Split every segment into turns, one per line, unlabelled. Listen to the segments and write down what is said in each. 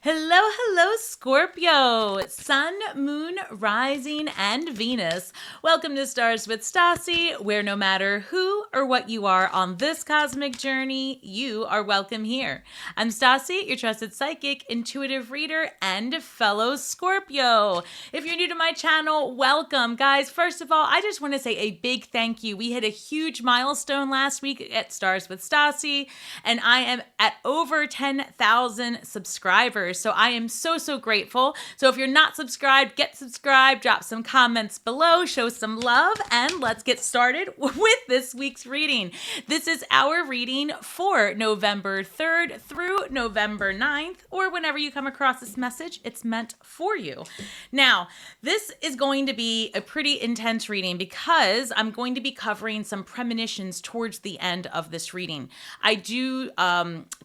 Hello, hello, Scorpio, Sun, Moon, Rising, and Venus. Welcome to Stars with Stasi, where no matter who or what you are on this cosmic journey, you are welcome here. I'm Stasi, your trusted psychic, intuitive reader, and fellow Scorpio. If you're new to my channel, welcome. Guys, first of all, I just want to say a big thank you. We hit a huge milestone last week at Stars with Stasi, and I am at over 10,000 subscribers. So I am so grateful. So if you're not subscribed, get subscribed, drop some comments below, show some love, and let's get started with this week's reading. This is our reading for November 3rd through November 9th, or whenever you come across this message, it's meant for you. Now, this is going to be a pretty intense reading because I'm going to be covering some premonitions towards the end of this reading. I do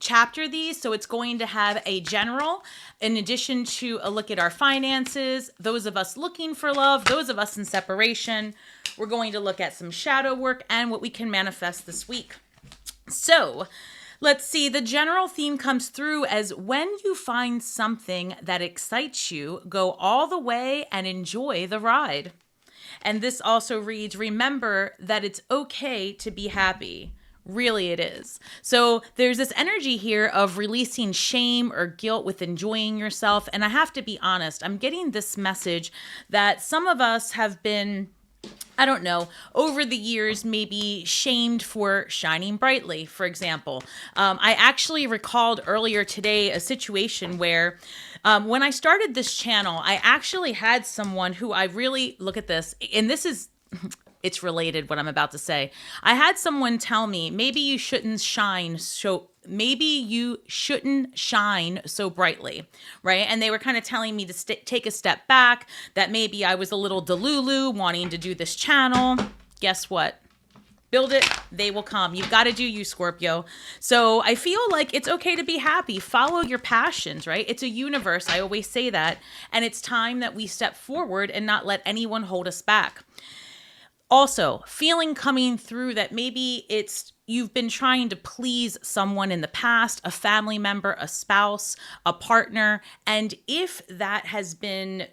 chapter these, so it's going to have a general, in addition to a look at our finances, those of us looking for love, those of us in separation. We're going to look at some shadow work and what we can manifest this week. So let's see, the general theme comes through as when you find something that excites you, go all the way and enjoy the ride. And this also reads, remember that it's okay to be happy. Really, it is. So there's this energy here of releasing shame or guilt with enjoying yourself. And I have to be honest, I'm getting this message that some of us have been, I don't know, over the years, maybe shamed for shining brightly, for example. I actually recalled earlier today a situation where when I started this channel, I actually had someone who I really, look at this, and this is, it's related what I'm about to say. I had someone tell me, maybe you shouldn't shine so brightly, right? And they were kind of telling me to take a step back, that maybe I was a little delulu wanting to do this channel. Guess what? Build it, they will come. You've got to do you, Scorpio. So I feel like it's okay to be happy. Follow your passions, right? It's a universe. I always say that. And it's time that we step forward and not let anyone hold us back. Also, feeling coming through that maybe you've been trying to please someone in the past, a family member, a spouse, a partner. And if that has been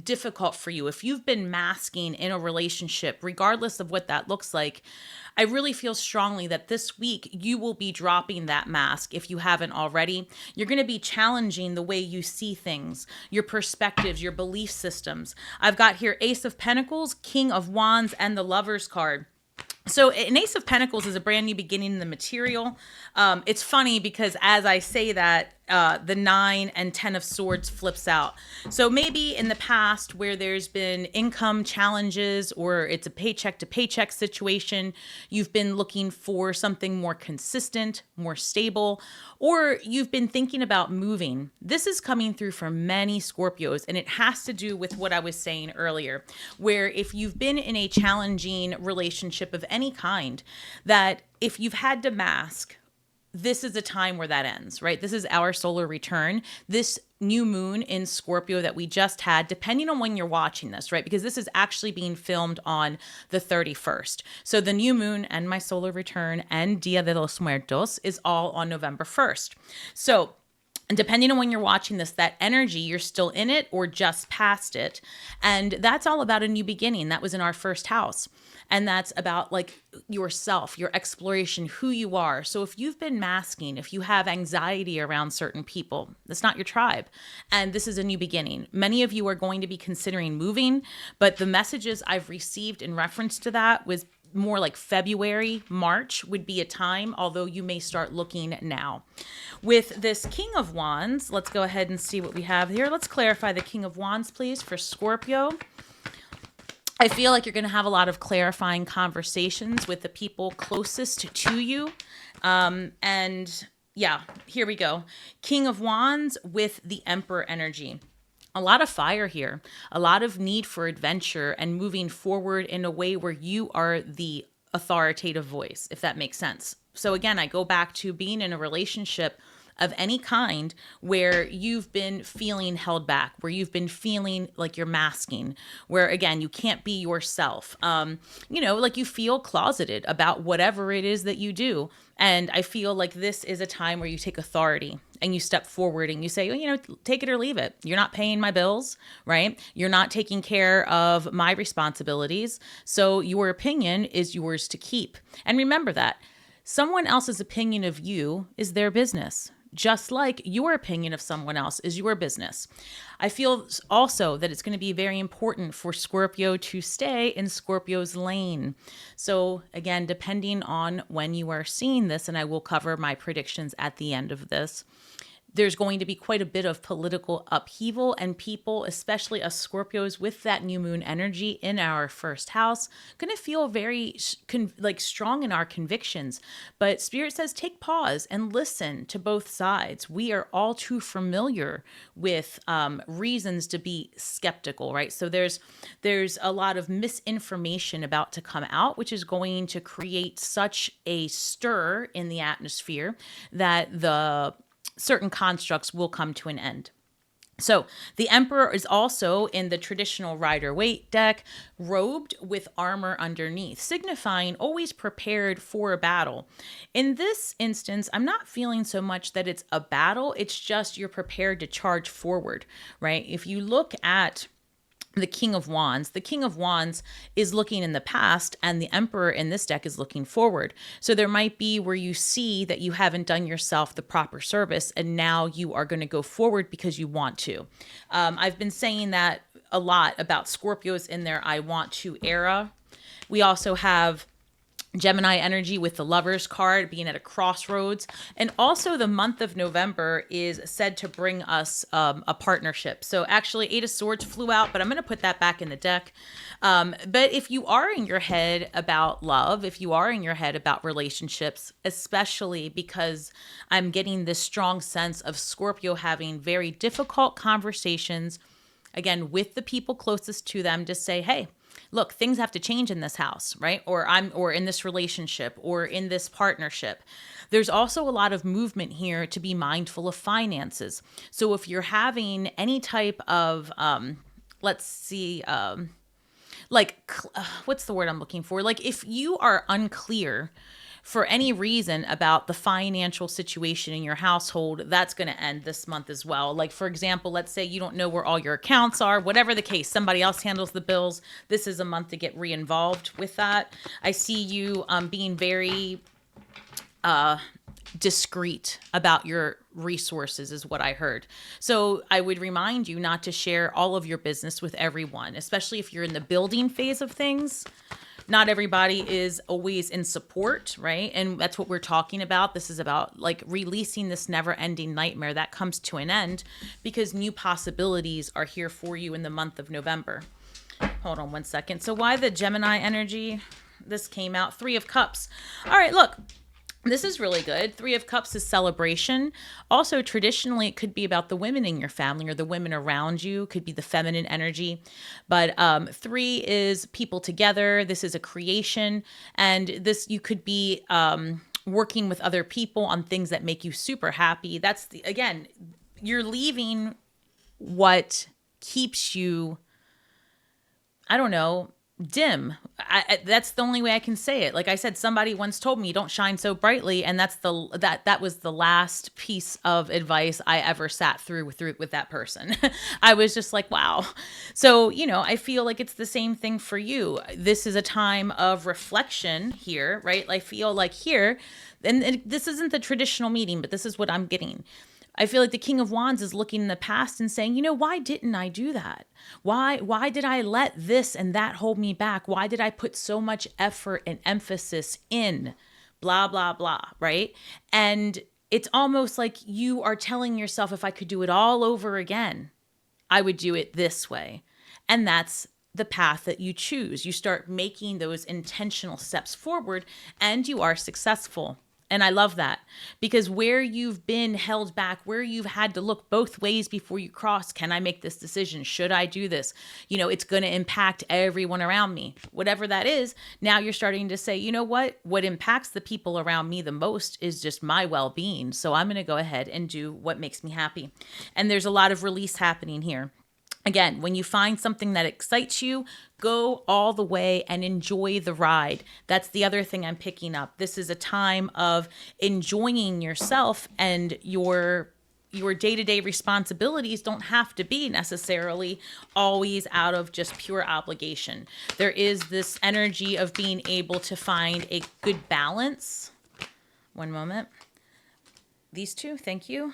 difficult for you, if you've been masking in a relationship, regardless of what that looks like, I really feel strongly that this week you will be dropping that mask if you haven't already. You're going to be challenging the way you see things, your perspectives, your belief systems. I've got here Ace of Pentacles, King of Wands, and the Lover's card. So an Ace of Pentacles is a brand new beginning in the material. It's funny because as I say that, the 9 and 10 of Swords flips out. So maybe in the past where there's been income challenges or it's a paycheck to paycheck situation, you've been looking for something more consistent, more stable, or you've been thinking about moving. This is coming through for many Scorpios, and it has to do with what I was saying earlier, where if you've been in a challenging relationship of any kind, that if you've had to mask, this is a time where that ends, right? This is our solar return. This new moon in Scorpio that we just had, depending on when you're watching this, right? Because this is actually being filmed on the 31st. So the new moon and my solar return and Dia de los Muertos is all on November 1st. So and depending on when you're watching this, that energy, you're still in it or just past it. And that's all about a new beginning. That was in our first house. And that's about like yourself, your exploration, who you are. So if you've been masking, if you have anxiety around certain people, that's not your tribe. And this is a new beginning. Many of you are going to be considering moving, but the messages I've received in reference to that was more like February, March would be a time, although you may start looking now. With this King of Wands, let's go ahead and see what we have here. Let's clarify the King of Wands, please, for Scorpio. I feel like you're going to have a lot of clarifying conversations with the people closest to you. And yeah, here we go. King of Wands with the Emperor energy. A lot of fire here, a lot of need for adventure and moving forward in a way where you are the authoritative voice, if that makes sense. So again, I go back to being in a relationship of any kind where you've been feeling held back, where you've been feeling like you're masking, where again, you can't be yourself. Like you feel closeted about whatever it is that you do. And I feel like this is a time where you take authority and you step forward and you say, take it or leave it. You're not paying my bills, right? You're not taking care of my responsibilities. So your opinion is yours to keep. And remember that someone else's opinion of you is their business, just like your opinion of someone else is your business. I feel also that it's going to be very important for Scorpio to stay in Scorpio's lane. So again, depending on when you are seeing this, and I will cover my predictions at the end of this, there's going to be quite a bit of political upheaval, and people, especially us Scorpios with that new moon energy in our first house, going to feel very strong in our convictions. But Spirit says take pause and listen to both sides. We are all too familiar with reasons to be skeptical, right? So there's a lot of misinformation about to come out, which is going to create such a stir in the atmosphere that the certain constructs will come to an end. So the Emperor is also in the traditional Rider-Waite deck, robed with armor underneath, signifying always prepared for a battle. In this instance, I'm not feeling so much that it's a battle, it's just you're prepared to charge forward, right? If you look at the King of Wands is looking in the past, and the Emperor in this deck is looking forward. So there might be where you see that you haven't done yourself the proper service, and now you are going to go forward because you want to. I've been saying that a lot about Scorpios in their I want to era. We also have Gemini energy with the Lovers card being at a crossroads. And also the month of November is said to bring us a partnership. So actually 8 of Swords flew out, but I'm going to put that back in the deck. But if you are in your head about love, if you are in your head about relationships, especially because I'm getting this strong sense of Scorpio having very difficult conversations, again, with the people closest to them to say, hey, look, things have to change in this house, right? Or in this relationship or in this partnership. There's also a lot of movement here to be mindful of finances. So if you're having any type of, what's the word I'm looking for? Like if you are unclear for any reason about the financial situation in your household, that's going to end this month as well. Like, for example, let's say you don't know where all your accounts are, whatever the case, somebody else handles the bills. This is a month to get re-involved with that. I see you being very discreet about your resources is what I heard. So I would remind you not to share all of your business with everyone, especially if you're in the building phase of things. Not everybody is always in support, right? And that's what we're talking about. This is about like releasing this never-ending nightmare that comes to an end because new possibilities are here for you in the month of November. Hold on one second. So why the Gemini energy? This came out 3 of Cups. All right, look. This is really good. 3 of Cups is celebration. Also, traditionally, it could be about the women in your family or the women around you. Could be the feminine energy. But 3 is people together. This is a creation. And this, you could be working with other people on things that make you super happy. That's, again, you're leaving what keeps you, I don't know, dim. That's the only way I can say it. Like I said, somebody once told me, "You don't shine so brightly," and that was the last piece of advice I ever sat through with that person. I was just like, wow. So I feel like it's the same thing for you. This is a time of reflection here, right? I feel like here, and this isn't the traditional meeting, but this is what I'm getting. I feel like the King of Wands is looking in the past and saying, why didn't I do that? Why did I let this and that hold me back? Why did I put so much effort and emphasis in blah, blah, blah, right? And it's almost like you are telling yourself, if I could do it all over again, I would do it this way. And that's the path that you choose. You start making those intentional steps forward and you are successful. And I love that, because where you've been held back, where you've had to look both ways before you cross, can I make this decision? Should I do this? It's going to impact everyone around me. Whatever that is, now you're starting to say, you know what? What impacts the people around me the most is just my well-being. So I'm going to go ahead and do what makes me happy. And there's a lot of release happening here. Again, when you find something that excites you, go all the way and enjoy the ride. That's the other thing I'm picking up. This is a time of enjoying yourself, and your day-to-day responsibilities don't have to be necessarily always out of just pure obligation. There is this energy of being able to find a good balance. One moment. These two, thank you.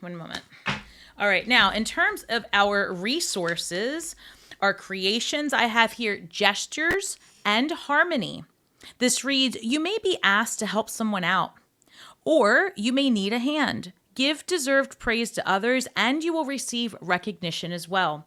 One moment. All right, now in terms of our resources, our creations, I have here gestures and harmony. This reads, you may be asked to help someone out, or you may need a hand. Give deserved praise to others, and you will receive recognition as well.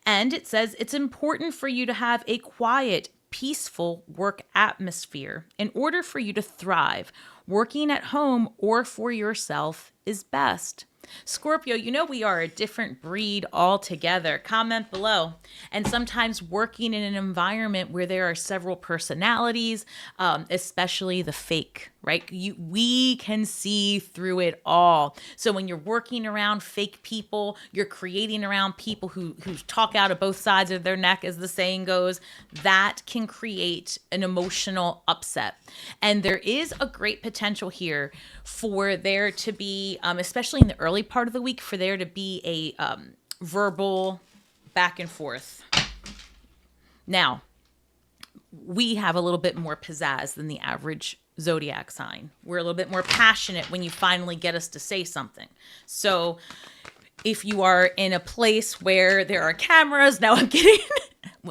And it says it's important for you to have a quiet, peaceful work atmosphere in order for you to thrive. Working at home or for yourself is best. Scorpio, we are a different breed altogether. Comment below. And sometimes working in an environment where there are several personalities, especially the fake, right? We can see through it all. So when you're working around fake people, you're creating around people who talk out of both sides of their neck, as the saying goes, that can create an emotional upset. And there is a great potential here for there to be, especially in the early part of the week, for there to be a verbal back and forth. Now, we have a little bit more pizzazz than the average zodiac sign. We're a little bit more passionate when you finally get us to say something. So if you are in a place where there are cameras, now I'm kidding.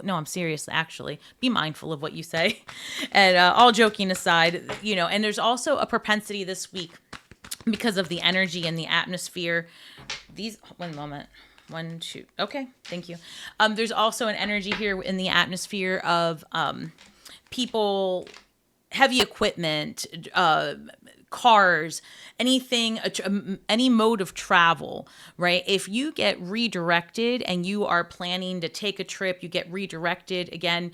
No, I'm serious, actually. Be mindful of what you say. And all joking aside, and there's also a propensity this week because of the energy and the atmosphere. One moment. 1, 2. Okay, thank you. There's also an energy here in the atmosphere of people, heavy equipment, cars, anything, any mode of travel, right? If you get redirected and you are planning to take a trip, you get redirected again,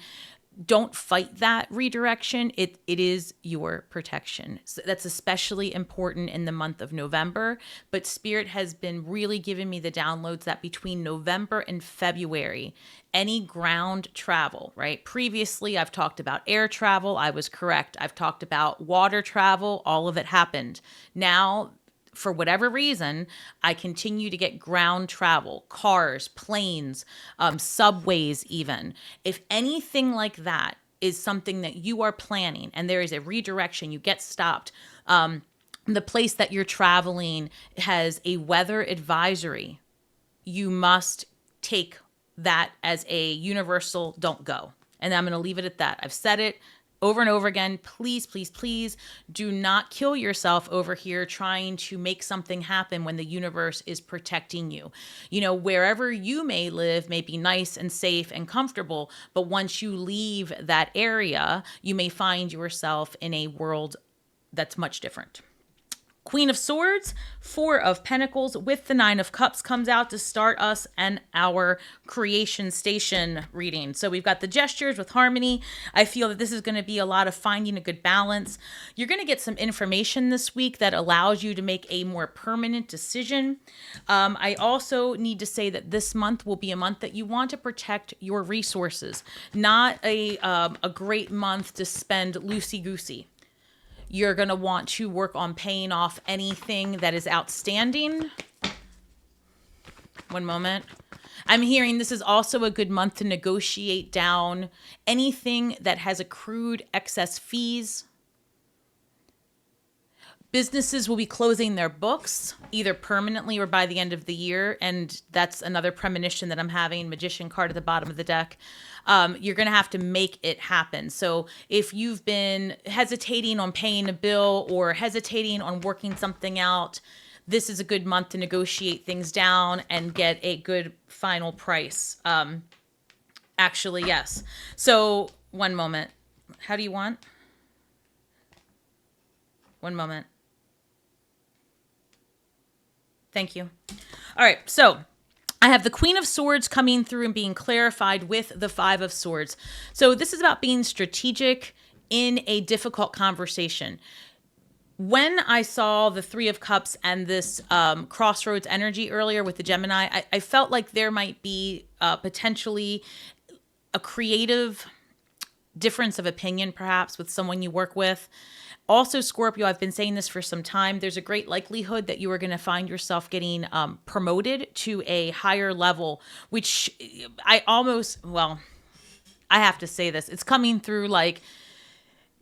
don't fight that redirection. It is your protection. So that's especially important in the month of November. But Spirit has been really giving me the downloads that between November and February, any ground travel, right? Previously, I've talked about air travel. I was correct. I've talked about water travel. All of it happened. Now, for whatever reason, I continue to get ground travel, cars, planes, subways even. If anything like that is something that you are planning and there is a redirection, you get stopped, the place that you're traveling has a weather advisory, you must take that as a universal don't go. And I'm going to leave it at that. I've said it over and over again. Please, please, please do not kill yourself over here trying to make something happen when the universe is protecting you. Wherever you may live may be nice and safe and comfortable, but once you leave that area, you may find yourself in a world that's much different. Queen of Swords, 4 of Pentacles with the 9 of Cups comes out to start us and our creation station reading. So we've got the gestures with harmony. I feel that this is going to be a lot of finding a good balance. You're going to get some information this week that allows you to make a more permanent decision. I also need to say that this month will be a month that you want to protect your resources, not a great month to spend loosey-goosey. You're going to want to work on paying off anything that is outstanding. One moment. I'm hearing this is also a good month to negotiate down anything that has accrued excess fees. Businesses will be closing their books either permanently or by the end of the year. And that's another premonition that I'm having, Magician card at the bottom of the deck. You're going to have to make it happen. So if you've been hesitating on paying a bill or hesitating on working something out, this is a good month to negotiate things down and get a good final price. Actually, yes. So one moment. How do you want? One moment. Thank you. All right, so I have the Queen of Swords coming through and being clarified with the Five of Swords. So this is about being strategic in a difficult conversation. When I saw the Three of Cups and this crossroads energy earlier with the Gemini, I felt like there might be potentially a creative difference of opinion, perhaps, with someone you work with. Also, Scorpio, I've been saying this for some time, there's a great likelihood that you are going to find yourself getting promoted to a higher level, which I have to say this. It's coming through like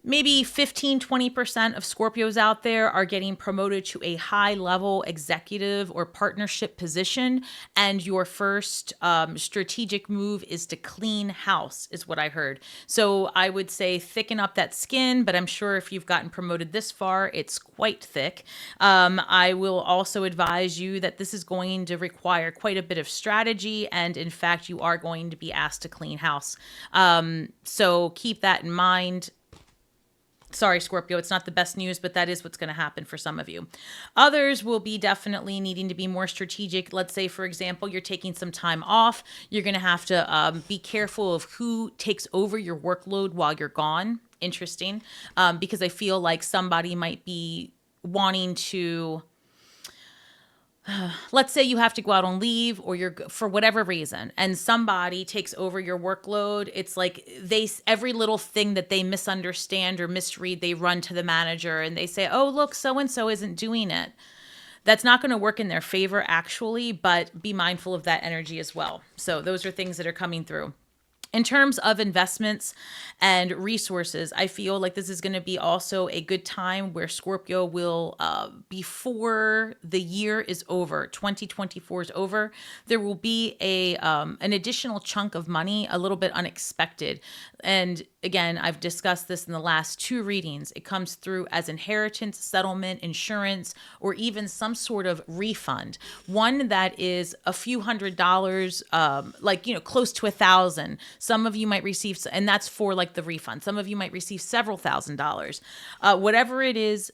maybe 15-20% of Scorpios out there are getting promoted to a high-level executive or partnership position, and your first strategic move is to clean house, is what I heard. So I would say thicken up that skin, but I'm sure if you've gotten promoted this far, it's quite thick. I will also advise you that this is going to require quite a bit of strategy, and in fact, you are going to be asked to clean house. So keep that in mind. Sorry, Scorpio, it's not the best news, but that is what's going to happen for some of you. Others will be definitely needing to be more strategic. Let's say, for example, you're taking some time off. You're going to have to be careful of who takes over your workload while you're gone. Interesting, because I feel like somebody might be wanting to... Let's say you have to go out on leave or you're for whatever reason and somebody takes over your workload. It's like every little thing that they misunderstand or misread, they run to the manager and they say, oh, look, so-and-so isn't doing it. That's not going to work in their favor actually, but be mindful of that energy as well. So those are things that are coming through. In terms of investments and resources, I feel like this is going to be also a good time where Scorpio will, before the year is over, 2024 is over, there will be an additional chunk of money, a little bit unexpected. And again, I've discussed this in the last two readings. It comes through as inheritance, settlement, insurance, or even some sort of refund. One that is a few $100s, close to $1,000. Some of you might receive, and that's for like the refund. Some of you might receive several $1,000s. Whatever it is,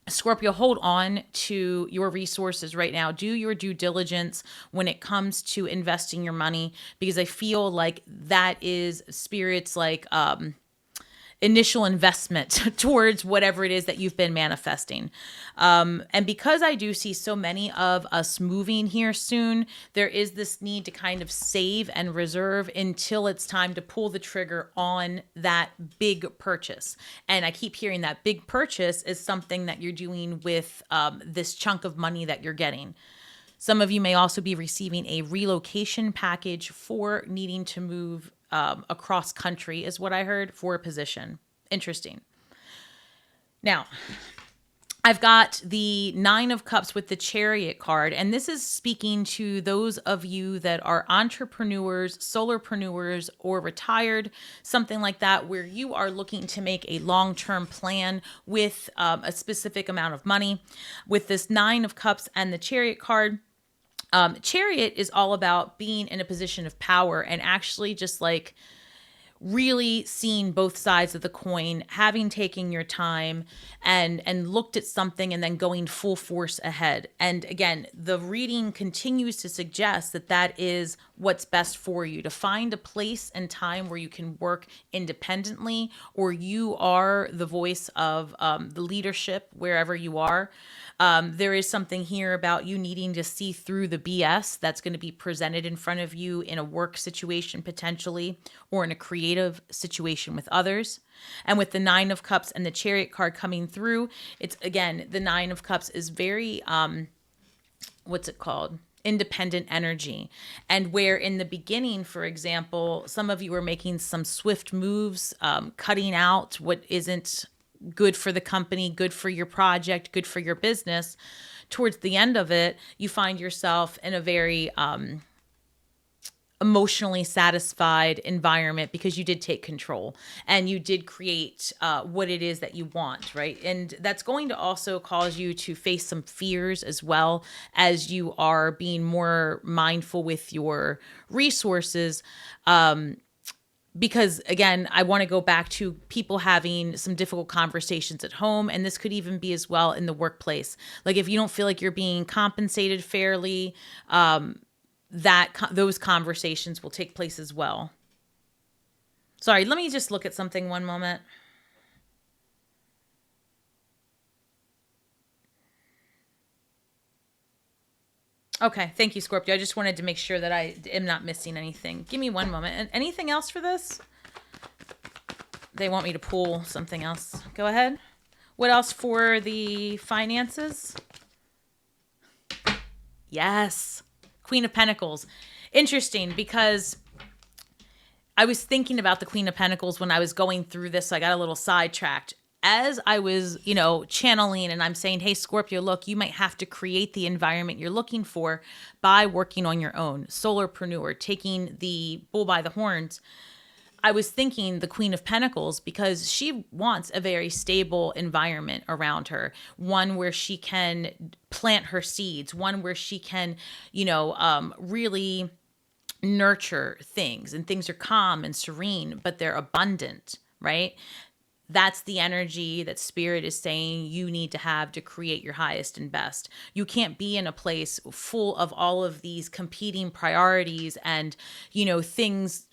Scorpio, hold on to your resources right now. Do your due diligence when it comes to investing your money, because I feel like that is Spirit's initial investment towards whatever it is that you've been manifesting. And because I do see so many of us moving here soon, there is this need to kind of save and reserve until it's time to pull the trigger on that big purchase. And I keep hearing that big purchase is something that you're doing with this chunk of money that you're getting. Some of you may also be receiving a relocation package for needing to move across country, is what I heard, for a position. Interesting. Now, I've got the Nine of Cups with the Chariot card, and this is speaking to those of you that are entrepreneurs, solopreneurs, or retired, something like that, where you are looking to make a long-term plan with a specific amount of money. With this Nine of Cups and the Chariot card, Chariot is all about being in a position of power and actually just like really seeing both sides of the coin, having taken your time and looked at something and then going full force ahead. And again, the reading continues to suggest that that is what's best for you, to find a place and time where you can work independently, or you are the voice of the leadership wherever you are. There is something here about you needing to see through the BS that's going to be presented in front of you in a work situation potentially, or in a creative situation with others. And with the Nine of Cups and the Chariot card coming through, it's again, the Nine of Cups is very, independent energy. And where in the beginning, for example, some of you were making some swift moves, cutting out what isn't good for the company, good for your project, good for your business. Towards the end of it, you find yourself in a very emotionally satisfied environment because you did take control and you did create what it is that you want, right? And that's going to also cause you to face some fears as well, as you are being more mindful with your resources. because again, I want to go back to people having some difficult conversations at home. And this could even be as well in the workplace. Like if you don't feel like you're being compensated fairly, those conversations will take place as well. Sorry, let me just look at something one moment. Okay, thank you, Scorpio. I just wanted to make sure that I am not missing anything. Give me one moment. And anything else for this? They want me to pull something else. Go ahead. What else for the finances? Yes. Queen of Pentacles. Interesting, because I was thinking about the Queen of Pentacles when I was going through this. So I got a little sidetracked. As I was, channeling and I'm saying, hey, Scorpio, look, you might have to create the environment you're looking for by working on your own. Solarpreneur, taking the bull by the horns. I was thinking the Queen of Pentacles because she wants a very stable environment around her. One where she can plant her seeds. One where she can, really nurture things. And things are calm and serene, but they're abundant, right? That's the energy that Spirit is saying you need to have to create your highest and best. You can't be in a place full of all of these competing priorities and, things.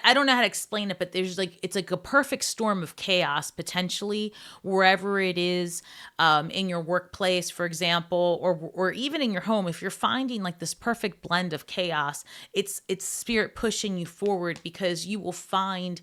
I don't know how to explain it, but it's like a perfect storm of chaos potentially wherever it is, in your workplace, for example, or even in your home. If you're finding like this perfect blend of chaos, it's Spirit pushing you forward because you will find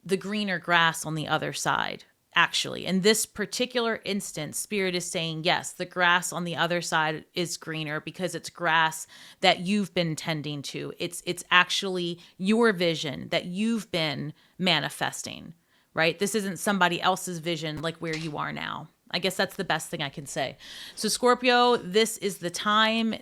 the greener grass on the other side. Actually, in this particular instance, Spirit is saying, yes, the grass on the other side is greener because it's grass that you've been tending to. It's actually your vision that you've been manifesting, right? This isn't somebody else's vision like where you are now. I guess that's the best thing I can say. So Scorpio, this is the time.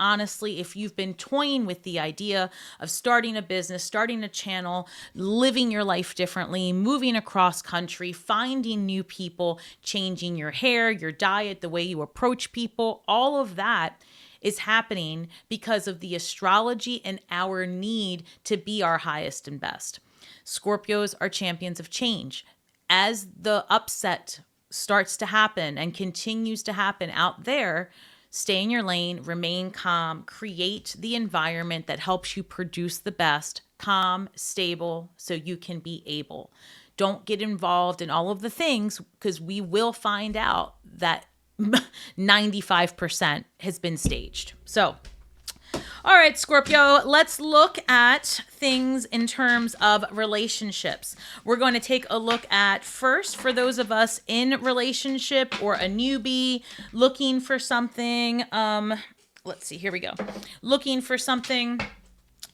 Honestly, if you've been toying with the idea of starting a business, starting a channel, living your life differently, moving across country, finding new people, changing your hair, your diet, the way you approach people, all of that is happening because of the astrology and our need to be our highest and best. Scorpios are champions of change. As the upset starts to happen and continues to happen out there, stay in your lane, remain calm, create the environment that helps you produce the best, calm, stable, so you can be able. Don't get involved in all of the things because we will find out that 95% has been staged. So, all right, Scorpio, let's look at things in terms of relationships. We're going to take a look at first, for those of us in relationship or a newbie looking for something. Let's see, here we go. Looking for something.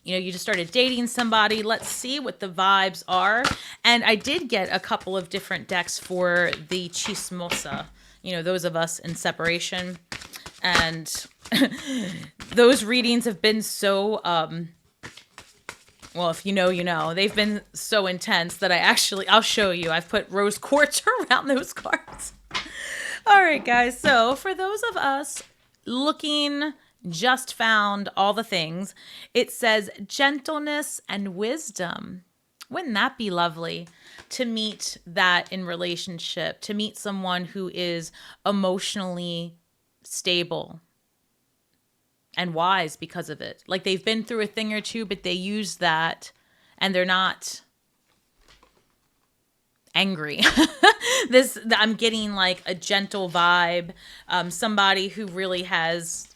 You just started dating somebody. Let's see what the vibes are. And I did get a couple of different decks for the chismosa, those of us in separation. And those readings have been so, well, if you know, they've been so intense that I'll show you. I've put rose quartz around those cards. All right, guys. So for those of us looking, just found all the things, it says gentleness and wisdom. Wouldn't that be lovely to meet that in relationship, to meet someone who is emotionally stable and wise because of it? Like they've been through a thing or two, but they use that and they're not angry. I'm getting like a gentle vibe. Somebody who really has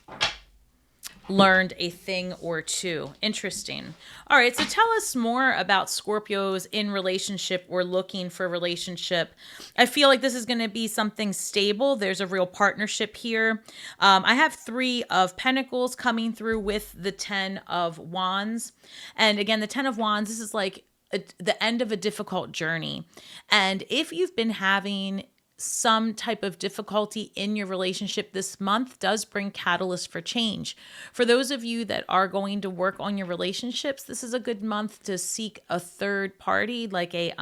learned a thing or two. Interesting. All right, so tell us more about Scorpios in relationship or looking for relationship. I feel like this is going to be something stable. There's a real partnership here. I have 3 of Pentacles coming through with the 10 of Wands. And again, the 10 of Wands, this is like the end of a difficult journey. And if you've been having some type of difficulty in your relationship, this month does bring catalyst for change. For those of you that are going to work on your relationships, this is a good month to seek a third party, like a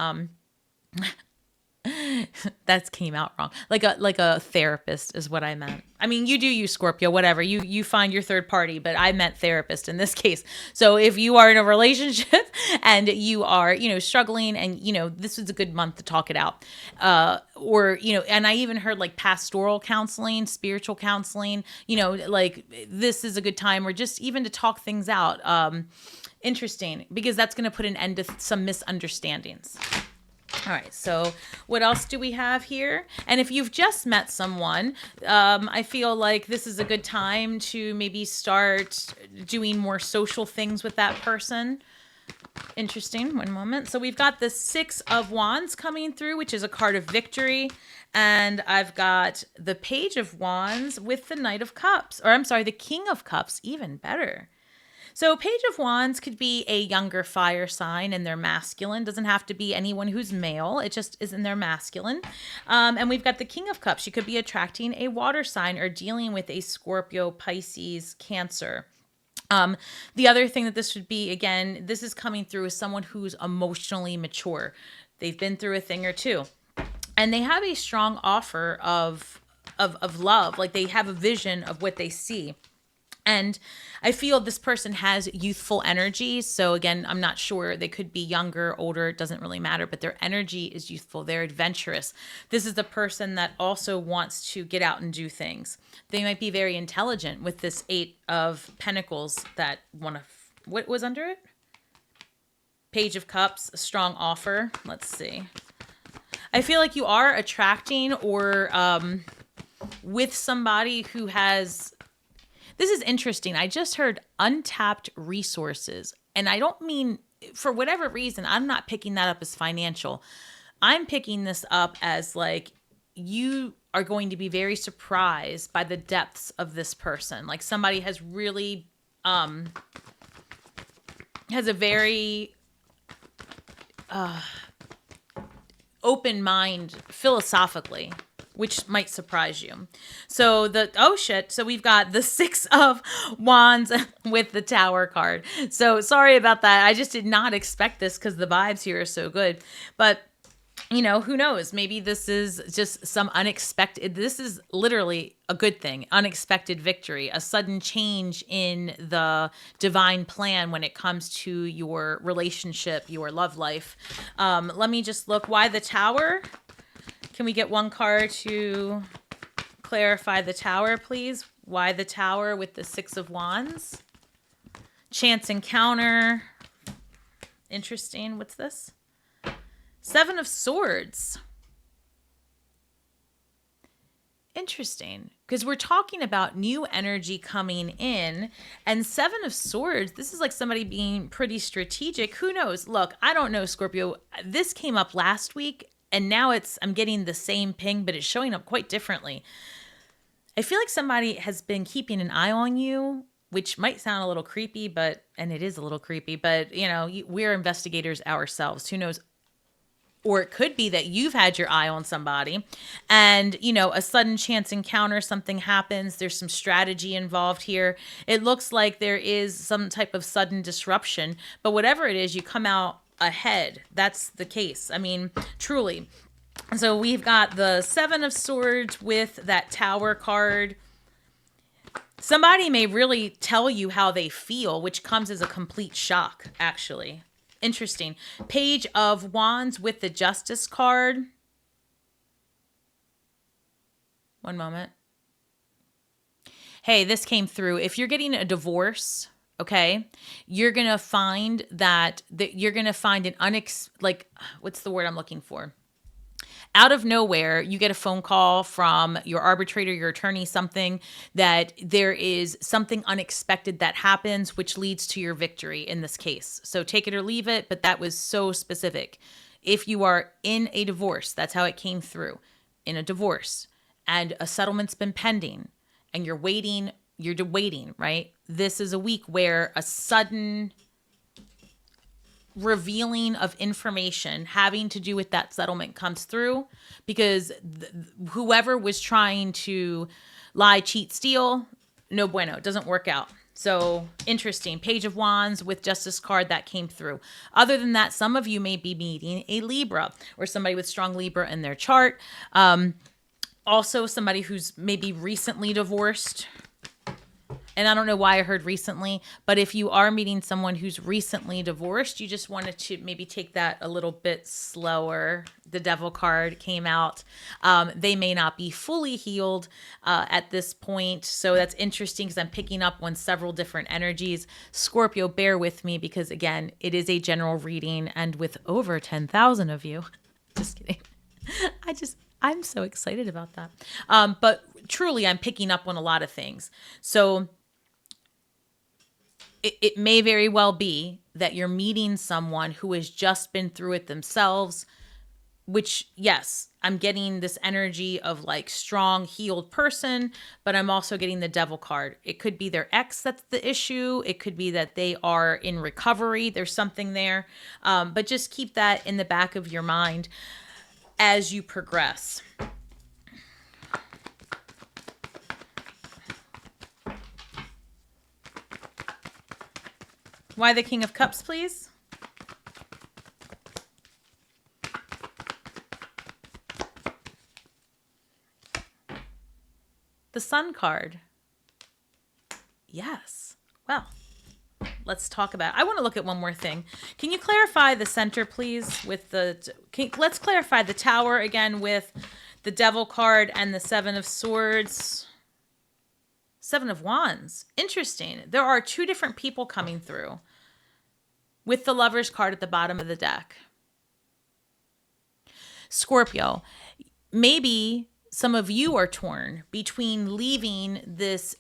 That came out wrong. Like a therapist is what I meant. I mean, you do use Scorpio, whatever. You find your third party, but I meant therapist in this case. So if you are in a relationship and you are, struggling and, this is a good month to talk it out. Or, and I even heard like pastoral counseling, spiritual counseling, like this is a good time or just even to talk things out. Interesting, because that's going to put an end to some misunderstandings. All right, so what else do we have here? And if you've just met someone, I feel like this is a good time to maybe start doing more social things with that person. Interesting. One moment. So we've got the Six of Wands coming through, which is a card of victory. And I've got the Page of Wands with the Knight of Cups. Or I'm sorry, the King of Cups, even better. So Page of Wands could be a younger fire sign and they're masculine. Doesn't have to be anyone who's male. It just is in their masculine. And we've got the King of Cups. You could be attracting a water sign or dealing with a Scorpio, Pisces, Cancer. The other thing that this would be, again, this is coming through as someone who's emotionally mature. They've been through a thing or two. And they have a strong offer of love. Like they have a vision of what they see. And I feel this person has youthful energy. So again, I'm not sure. They could be younger, older. It doesn't really matter. But their energy is youthful. They're adventurous. This is the person that also wants to get out and do things. They might be very intelligent with this Eight of Pentacles that what was under it? Page of Cups, a strong offer. Let's see. I feel like you are attracting or with somebody who has... This is interesting. I just heard untapped resources. And I don't mean, for whatever reason, I'm not picking that up as financial. I'm picking this up as like, you are going to be very surprised by the depths of this person. Like somebody has really, has a very open mind philosophically, which might surprise you. So so we've got the Six of Wands with the Tower card. So sorry about that. I just did not expect this because the vibes here are so good. But, who knows? Maybe this is just some unexpected, this is literally a good thing, unexpected victory, a sudden change in the divine plan when it comes to your relationship, your love life. Let me just look. Why the Tower? Can we get one card to clarify the Tower, please? Why the Tower with the Six of Wands? Chance encounter. Interesting. What's this? Seven of Swords. Interesting. Because we're talking about new energy coming in. And Seven of Swords, this is like somebody being pretty strategic. Who knows? Look, I don't know, Scorpio. This came up last week. And now I'm getting the same ping, but it's showing up quite differently. I feel like somebody has been keeping an eye on you, which might sound a little creepy, and it is a little creepy, but we're investigators ourselves. Who knows? Or it could be that you've had your eye on somebody and, a sudden chance encounter, something happens. There's some strategy involved here. It looks like there is some type of sudden disruption, but whatever it is, you come out ahead. That's the case. I mean, truly. So we've got the Seven of Swords with that Tower card. Somebody may really tell you how they feel, which comes as a complete shock, actually. Interesting. Page of Wands with the Justice card. One moment. Hey, this came through. If you're getting a divorce, okay, you're going to find that you're going to find what's the word I'm looking for? Out of nowhere, you get a phone call from your arbitrator, your attorney, something that there is something unexpected that happens, which leads to your victory in this case. So take it or leave it, but that was so specific. If you are in a divorce, that's how it came through, in a divorce, and a settlement's been pending, and you're waiting, right? This is a week where a sudden revealing of information having to do with that settlement comes through because whoever was trying to lie, cheat, steal, no bueno, it doesn't work out. So interesting. Page of Wands with Justice card that came through. Other than that, some of you may be meeting a Libra or somebody with strong Libra in their chart. Also, somebody who's maybe recently divorced. And I don't know why I heard recently, but if you are meeting someone who's recently divorced, you just wanted to maybe take that a little bit slower. The Devil card came out. They may not be fully healed at this point. So that's interesting because I'm picking up on several different energies. Scorpio, bear with me because, again, it is a general reading. And with over 10,000 of you, just kidding. I'm so excited about that. But truly, I'm picking up on a lot of things. So it may very well be that you're meeting someone who has just been through it themselves, which, yes, I'm getting this energy of like strong, healed person, but I'm also getting the Devil card. It could be their ex that's the issue. It could be that they are in recovery. There's something there. But just keep that in the back of your mind as you progress. Why the King of Cups, please? The Sun card. Yes. Well, let's talk about it. I want to look at one more thing. Can you clarify the center, please, with let's clarify the Tower again with the Devil card and the Seven of Swords. Seven of Wands. Interesting. There are two different people coming through with the Lover's card at the bottom of the deck. Scorpio, maybe some of you are torn between leaving this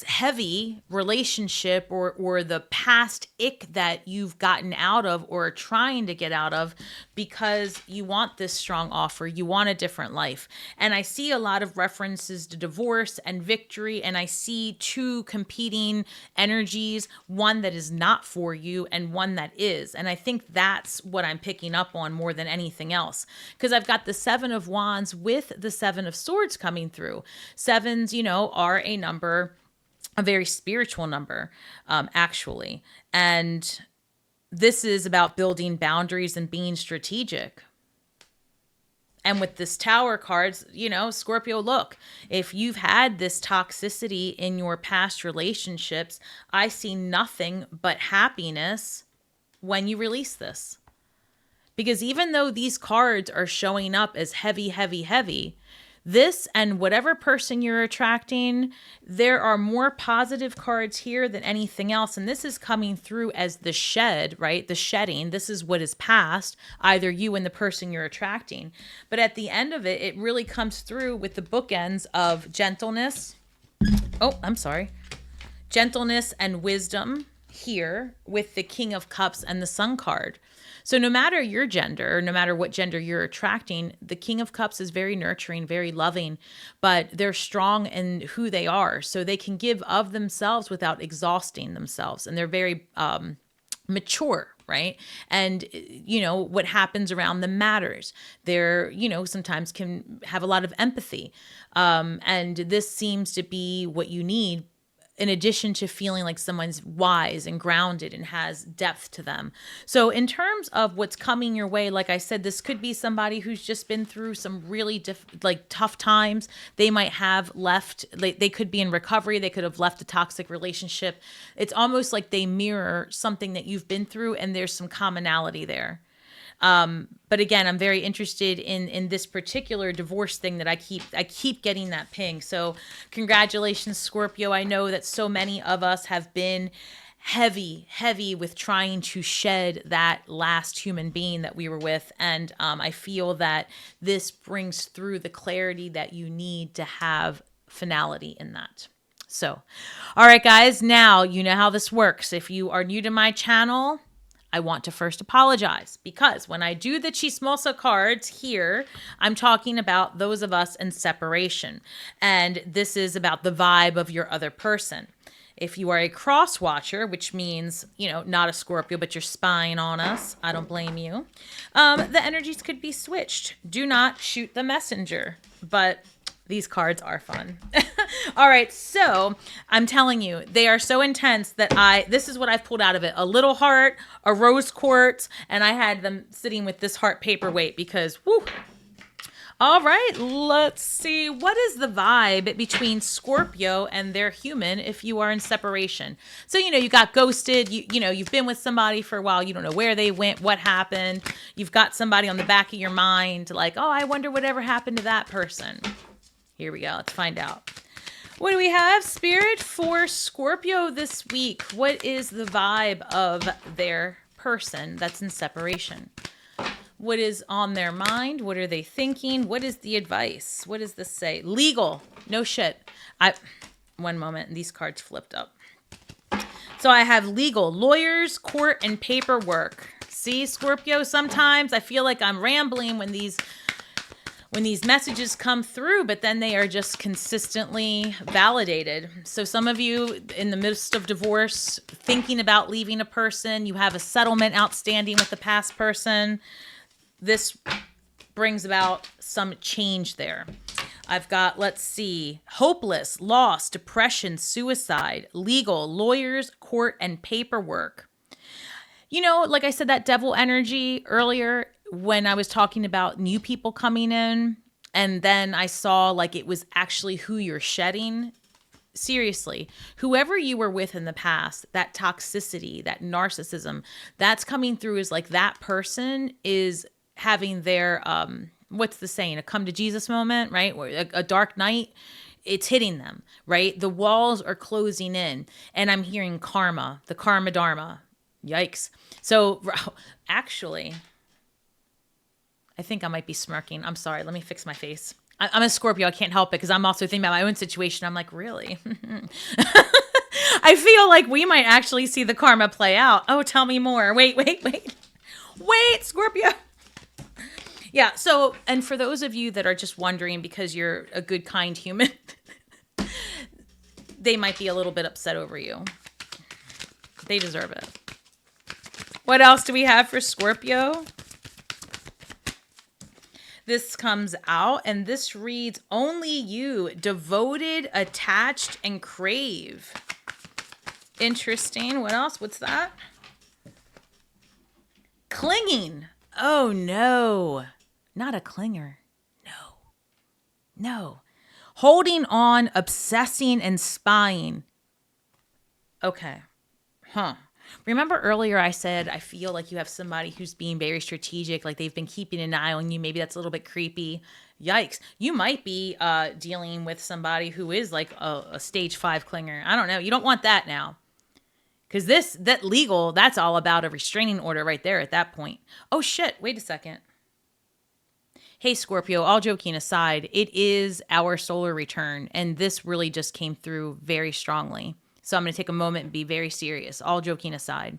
heavy relationship or the past ick that you've gotten out of or are trying to get out of because you want this strong offer. You want a different life. And I see a lot of references to divorce and victory, and I see two competing energies, one that is not for you and one that is. And I think that's what I'm picking up on more than anything else, because I've got the Seven of Wands with the Seven of Swords coming through. Sevens, are a number, a very spiritual number, actually. And this is about building boundaries and being strategic. And with this Tower cards, Scorpio, look, if you've had this toxicity in your past relationships, I see nothing but happiness when you release this. Because even though these cards are showing up as heavy, heavy, heavy, this and whatever person you're attracting, there are more positive cards here than anything else. And this is coming through as the shed, right? The shedding. This is what is past, either you and the person you're attracting. But at the end of it, it really comes through with the bookends of gentleness. Gentleness and wisdom here with the King of Cups and the Sun card. So no matter your gender, no matter what gender you're attracting, the King of Cups is very nurturing, very loving, but they're strong in who they are. So they can give of themselves without exhausting themselves. And they're very mature, right? And, what happens around them matters. They're, sometimes can have a lot of empathy. And this seems to be what you need, in addition to feeling like someone's wise and grounded and has depth to them. So in terms of what's coming your way, like I said, this could be somebody who's just been through some really tough times. They might have left, they could be in recovery. They could have left a toxic relationship. It's almost like they mirror something that you've been through, and there's some commonality there. But again, I'm very interested in this particular divorce thing that I keep getting that ping. So congratulations, Scorpio. I know that so many of us have been heavy with trying to shed that last human being that we were with. And, I feel that this brings through the clarity that you need to have finality in that. So, all right, guys, now you know how this works. If you are new to my channel, I want to first apologize, because when I do the Chismosa cards here, I'm talking about those of us in separation. And this is about the vibe of your other person. If you are a cross watcher, which means, not a Scorpio, but you're spying on us, I don't blame you. The energies could be switched. Do not shoot the messenger. But These cards are fun. All right, so I'm telling you, they are so intense that this is what I've pulled out of it. A little heart, a rose quartz, and I had them sitting with this heart paperweight because, whoo. All right, let's see. What is the vibe between Scorpio and their human if you are in separation? So, you got ghosted. You've been with somebody for a while. You don't know where they went, what happened. You've got somebody on the back of your mind like, oh, I wonder whatever happened to that person. Here we go. Let's find out. What do we have, Spirit, for Scorpio this week? What is the vibe of their person that's in separation? What is on their mind? What are they thinking? What is the advice? What does this say? Legal. No shit. One moment. These cards flipped up. So I have legal, lawyers, court, and paperwork. See, Scorpio, sometimes I feel like I'm rambling when these messages come through, but then they are just consistently validated. So some of you in the midst of divorce, thinking about leaving a person, you have a settlement outstanding with the past person. This brings about some change there. I've got, let's see, hopeless, loss, depression, suicide, legal, lawyers, court, and paperwork. Like I said, that devil energy earlier when I was talking about new people coming in, and then I saw like it was actually who you're shedding. Seriously, whoever you were with in the past, that toxicity, that narcissism, that's coming through is like that person is having their, what's the saying? A come to Jesus moment, right? Where a dark night, it's hitting them, right? The walls are closing in, and I'm hearing karma, the karma dharma. Yikes. So actually, I think I might be smirking. I'm sorry. Let me fix my face. I'm a Scorpio. I can't help it because I'm also thinking about my own situation. I'm like, really? I feel like we might actually see the karma play out. Oh, tell me more. Wait, Scorpio. Yeah. So, and for those of you that are just wondering because you're a good, kind human, they might be a little bit upset over you. They deserve it. What else do we have for Scorpio? This comes out, and this reads, only you, devoted, attached, and crave. Interesting. What else? What's that? Clinging. Oh, no. Not a clinger. No. Holding on, obsessing, and spying. Okay. Remember earlier I said I feel like you have somebody who's being very strategic, like they've been keeping an eye on you. Maybe that's a little bit creepy. Yikes. You might be dealing with somebody who is like a stage 5 clinger. I don't know. You don't want that now. Because that legal, that's all about a restraining order right there at that point. Oh, shit. Wait a second. Hey, Scorpio, all joking aside, it is our solar return, and this really just came through very strongly. So I'm going to take a moment and be very serious, all joking aside.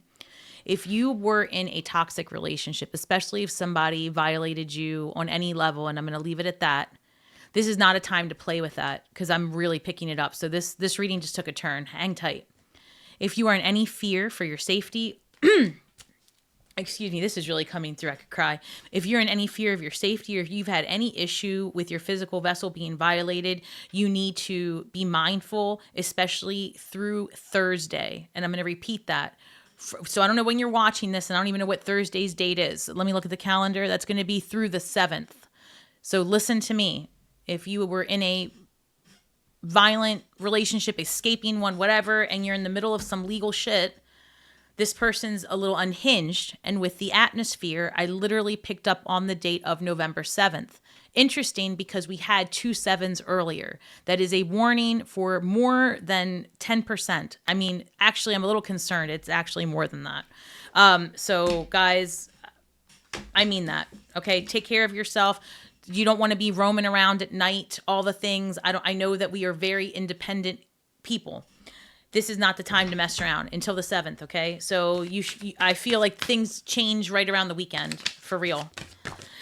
If you were in a toxic relationship, especially if somebody violated you on any level, and I'm going to leave it at that, this is not a time to play with that because I'm really picking it up. So this reading just took a turn. Hang tight. If you are in any fear for your safety, excuse me, this is really coming through. I could cry. If you're in any fear of your safety or if you've had any issue with your physical vessel being violated, you need to be mindful, especially through Thursday. And I'm going to repeat that. So I don't know when you're watching this, and I don't even know what Thursday's date is. Let me look at the calendar. That's going to be through the 7th. So listen to me. If you were in a violent relationship, escaping one, whatever, and you're in the middle of some legal shit, this person's a little unhinged. And with the atmosphere, I literally picked up on the date of November 7th. Interesting because we had 2 7s earlier. That is a warning for more than 10%. I mean, actually, I'm a little concerned. It's actually more than that. So guys, I mean that. Okay, take care of yourself. You don't want to be roaming around at night, all the things. I know that we are very independent people. This is not the time to mess around until the 7th, okay? So I feel like things change right around the weekend, for real.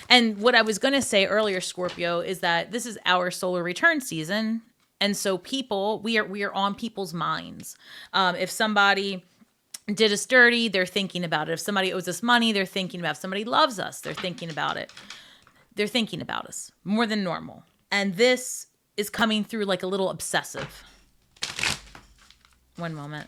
And what I was going to say earlier, Scorpio, is that this is our solar return season. And so we are on people's minds. If somebody did us dirty, they're thinking about it. If somebody owes us money, they're thinking about it. If somebody loves us, they're thinking about it. They're thinking about us more than normal. And this is coming through like a little obsessive. One moment.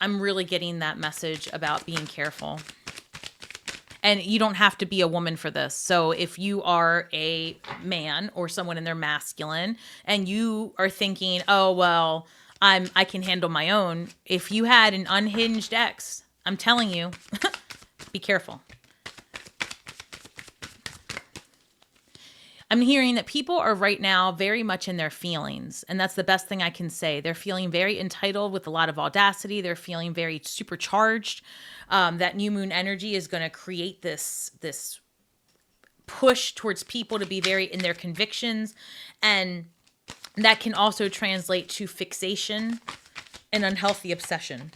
I'm really getting that message about being careful. And you don't have to be a woman for this. So if you are a man or someone in their masculine and you are thinking, oh, well, I can handle my own. If you had an unhinged ex, I'm telling you, be careful. I'm hearing that people are right now very much in their feelings. And that's the best thing I can say. They're feeling very entitled with a lot of audacity. They're feeling very supercharged. That new moon energy is going to create this push towards people to be very in their convictions. And that can also translate to fixation and unhealthy obsession.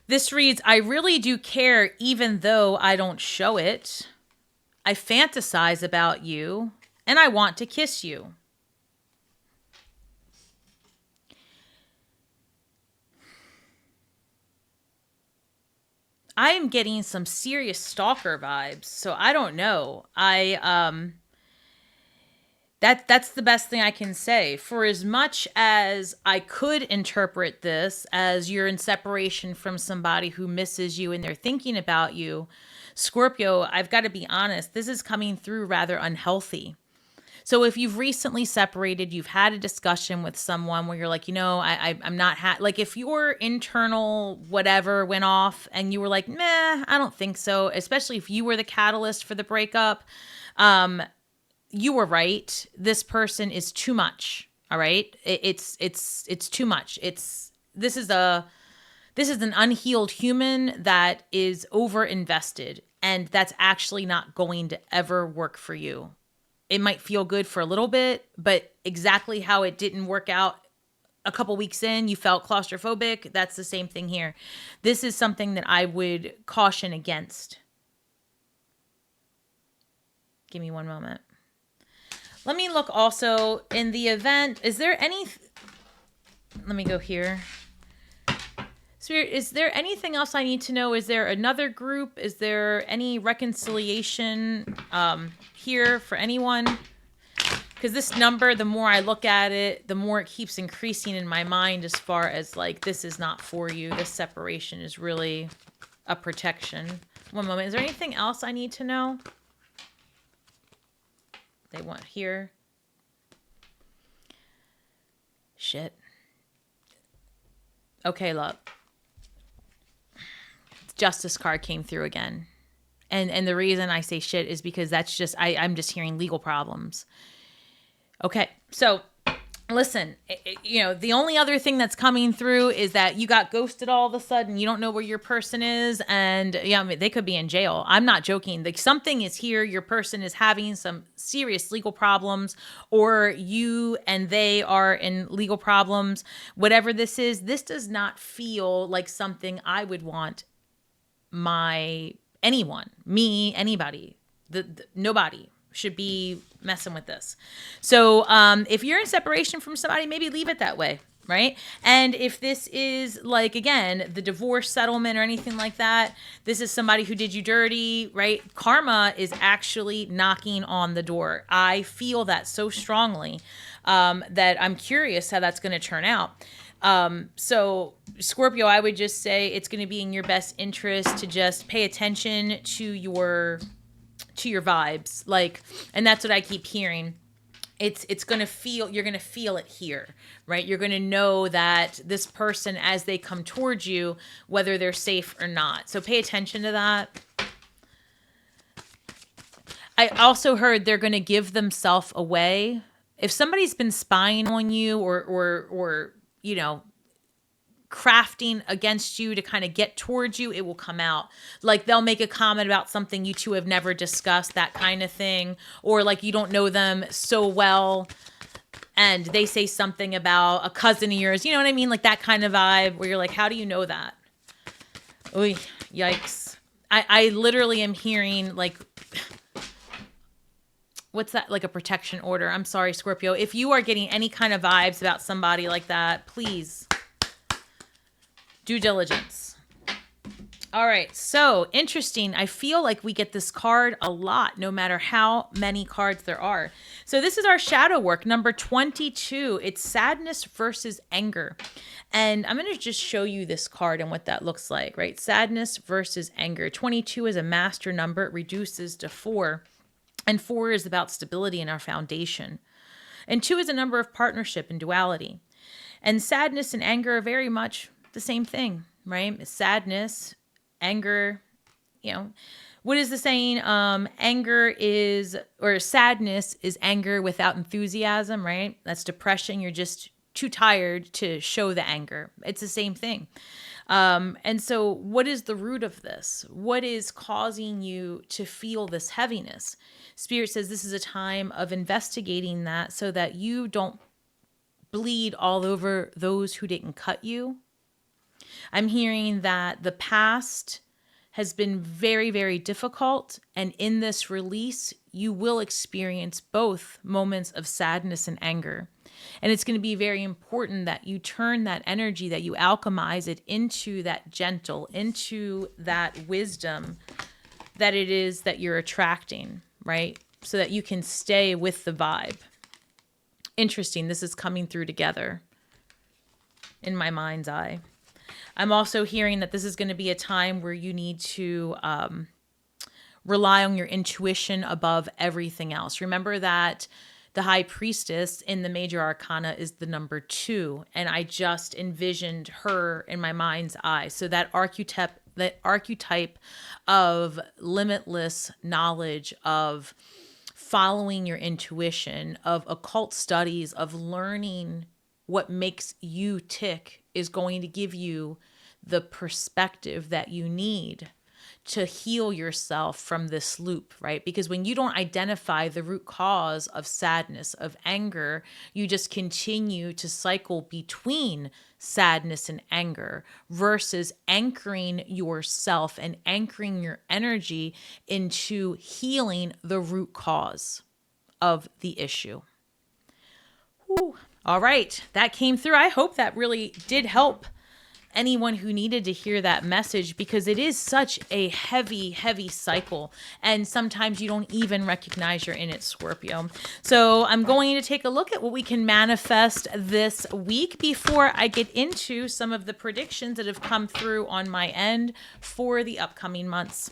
This reads, I really do care even though I don't show it. I fantasize about you and I want to kiss you. I am getting some serious stalker vibes, so I don't know. That's the best thing I can say. For as much as I could interpret this as you're in separation from somebody who misses you and they're thinking about you, Scorpio, I've got to be honest, this is coming through rather unhealthy. So if you've recently separated, you've had a discussion with someone where you're like, I'm not like if your internal whatever went off and you were like, meh, I don't think so. Especially if you were the catalyst for the breakup. You were right. This person is too much. All right. It's too much. This is an unhealed human that is over invested, and that's actually not going to ever work for you. It might feel good for a little bit, but exactly how it didn't work out a couple weeks in, you felt claustrophobic. That's the same thing here. This is something that I would caution against. Give me one moment. Let me look also in the event. Is there any... Let me go here. Spirit, is there anything else I need to know? Is there another group? Is there any reconciliation here for anyone? Because this number, the more I look at it, the more it keeps increasing in my mind as far as like, this is not for you. This separation is really a protection. One moment. Is there anything else I need to know? They want here. Shit. Okay, look. Justice card came through again. And the reason I say shit is because that's just, I'm just hearing legal problems. Okay, so listen, the only other thing that's coming through is that you got ghosted all of a sudden. You don't know where your person is, and they could be in jail. I'm not joking. Like, something is here. Your person is having some serious legal problems, or you and they are in legal problems. Whatever this is, this does not feel like something I would want anybody, nobody should be messing with this. So if you're in separation from somebody, maybe leave it that way, right? And if this is like, again, the divorce settlement or anything like that, this is somebody who did you dirty, right? Karma is actually knocking on the door. I feel that so strongly that I'm curious how that's going to turn out. So Scorpio, I would just say it's going to be in your best interest to just pay attention to your vibes. Like, and that's what I keep hearing. It's going to feel, you're going to feel it here, right? You're going to know that this person, as they come towards you, whether they're safe or not. So pay attention to that. I also heard they're going to give themselves away. If somebody's been spying on you or crafting against you to kind of get towards you, it will come out. Like, they'll make a comment about something you two have never discussed, that kind of thing. Or like, you don't know them so well and they say something about a cousin of yours. You know what I mean? Like that kind of vibe where you're like, how do you know that? Oy, yikes. I literally am hearing like what's that? Like a protection order. I'm sorry, Scorpio. If you are getting any kind of vibes about somebody like that, please due diligence. All right. So interesting. I feel like we get this card a lot, no matter how many cards there are. So this is our shadow work, number 22. It's sadness versus anger. And I'm going to just show you this card and what that looks like, right? Sadness versus anger. 22 is a master number. It reduces to 4. And 4 is about stability in our foundation. And 2 is a number of partnership and duality. And sadness and anger are very much the same thing, right? Sadness, anger, what is the saying? Sadness is anger without enthusiasm, right? That's depression. You're just too tired to show the anger. It's the same thing. And so what is the root of this? What is causing you to feel this heaviness? Spirit says this is a time of investigating that so that you don't bleed all over those who didn't cut you. I'm hearing that the past has been very, very difficult. And in this release, you will experience both moments of sadness and anger. And it's going to be very important that you turn that energy, that you alchemize it into that gentle, into that wisdom that it is that you're attracting, right? So that you can stay with the vibe. Interesting. This is coming through together in my mind's eye. I'm also hearing that this is going to be a time where you need to rely on your intuition above everything else. Remember that the High Priestess in the Major Arcana is the number 2, and I just envisioned her in my mind's eye. So that archetype of limitless knowledge, of following your intuition, of occult studies, of learning what makes you tick, is going to give you the perspective that you need to heal yourself from this loop, right? Because when you don't identify the root cause of sadness, of anger, you just continue to cycle between sadness and anger versus anchoring yourself and anchoring your energy into healing the root cause of the issue. Whew. All right, that came through. I hope that really did help anyone who needed to hear that message, because it is such a heavy, heavy cycle. And sometimes you don't even recognize you're in it, Scorpio. So I'm going to take a look at what we can manifest this week before I get into some of the predictions that have come through on my end for the upcoming months.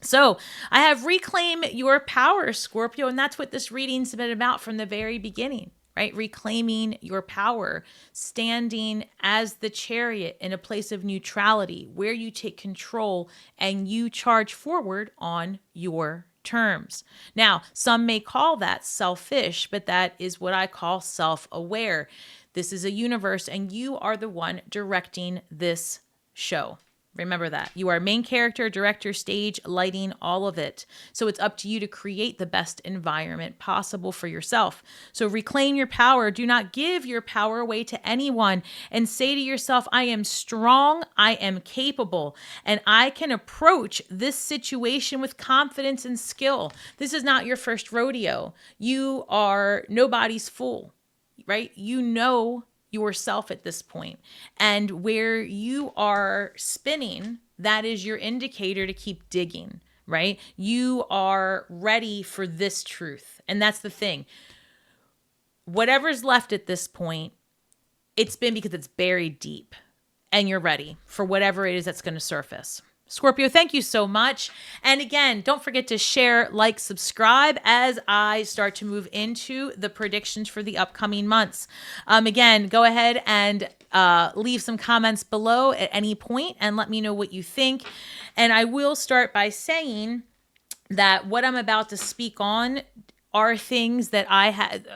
So I have Reclaim Your Power, Scorpio, and that's what this reading's been about from the very beginning. Right? Reclaiming your power, standing as the chariot in a place of neutrality where you take control and you charge forward on your terms. Now, some may call that selfish, but that is what I call self-aware. This is a universe and you are the one directing this show. Remember that. You are main character, director, stage, lighting, all of it. So it's up to you to create the best environment possible for yourself. So reclaim your power. Do not give your power away to anyone, and say to yourself, I am strong, I am capable, and I can approach this situation with confidence and skill. This is not your first rodeo. You are nobody's fool, right? You know yourself at this point, and where you are spinning, that is your indicator to keep digging, right? You are ready for this truth. And that's the thing. Whatever's left at this point, it's been because it's buried deep and you're ready for whatever it is that's going to surface. Scorpio, thank you so much. And again, don't forget to share, like, subscribe as I start to move into the predictions for the upcoming months. Again, go ahead and leave some comments below at any point and let me know what you think. And I will start by saying that what I'm about to speak on are things that I had.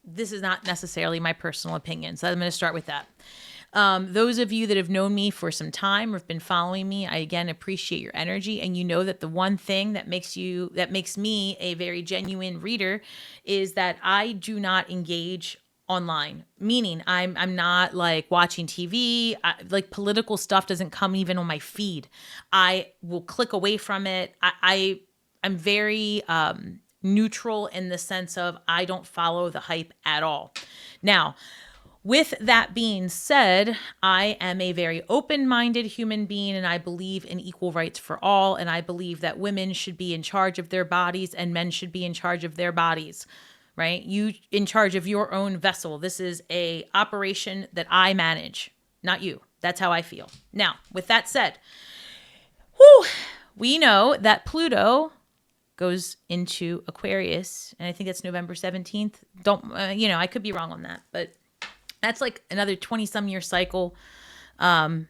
This is not necessarily my personal opinion, so I'm going to start with that. Those of you that have known me for some time or have been following me, I again appreciate your energy. And you know that the one thing that makes me a very genuine reader is that I do not engage online. Meaning I'm not like watching TV, like political stuff doesn't come even on my feed. I will click away from it. I'm very neutral in the sense of I don't follow the hype at all. Now, with that being said, I am a very open-minded human being, and I believe in equal rights for all, and I believe that women should be in charge of their bodies and men should be in charge of their bodies, right? You in charge of your own vessel. This is a operation that I manage, not you. That's how I feel. Now, with that said, we know that Pluto goes into Aquarius, and I think that's November 17th. I could be wrong on that, but that's like another 20-some year cycle. And